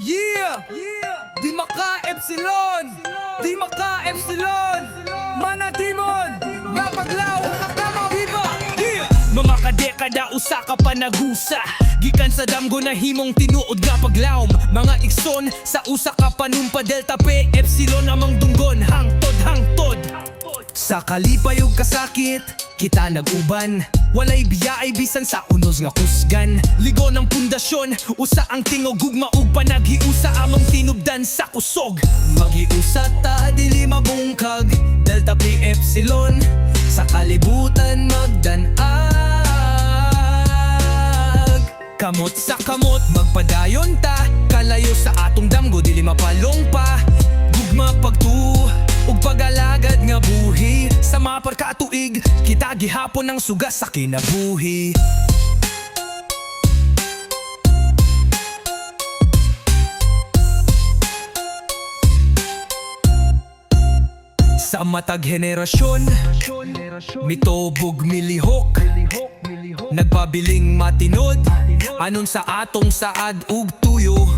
Yeah! Di maka Epsilon! Di maka Epsilon! Mana Timon! Napaglaw! Tama viva! Yeah! Mga kadekada usa ka pa nagusa gikan sa damgo na himong tinuod nga paglawom. Mga ikson sa usa ka panumpa delta p epsilon amang dunggon hangtod. Sa kalipay ug kasakit kita nag-uban. Walay biyaay bisan sa unos nga kusgan. Ligo ng pundasyon, usa ang tingog gugma ug panaghiusa among tinubdan sa kusog. Maghiusa ta dili mabungkag, delta p epsilon sa kalibutan magdanag. Kamot sa kamot magpadayon ta, kalayo sa atong damgo dili mapalong pa. Gugma pagtu ug pag-alagad nga buhi sa mapar katuig kita gihapon ng sugas sa kinabuhi. Sa matag henerasyon mitobog milihok nagpabiling matinod anon sa atong saad ug tuyo.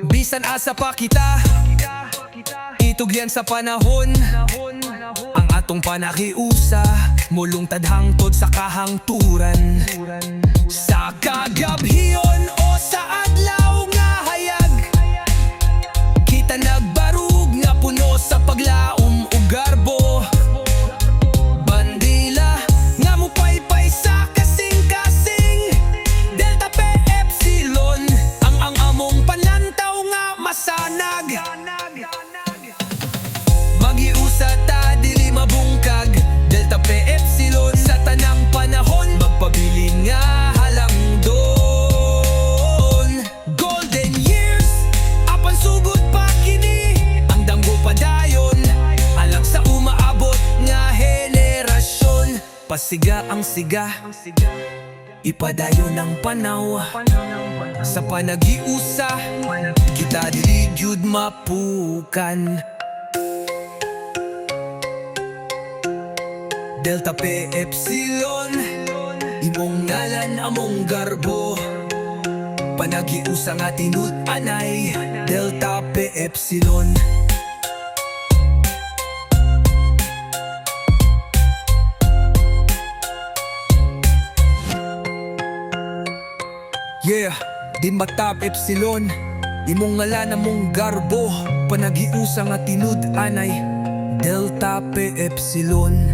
Bisan asa pa kita itugyan sa panahon ang atong panakiusa mulong tadhangtod sa kahangturan. Sa kagabhiyon o sa adlaw nga hayag kita nagbarug nga puno sa paglaom ug garbo. Bandila nga mupaypay sa kasing-kasing, delta p epsilon ang among panlantaw nga masanag. Magiusa ta dili mabungkag, delta p epsilon sa tanang panahon magpabilin nga halangdon. Golden years apan sugod pa kini ang damgo padayon alang sa umaabot nga henerasyon. Pasiga ang siga ipadayon ang panaw sa panagiusa kita dili gyud mapukan. Delta p epsilon imong ngalan among garbo, panagiusa nga tinud-anay delta p epsilon. Yeah, di matap epsilon imong ngalan among garbo, panagiusa nga tinud-anay delta p epsilon.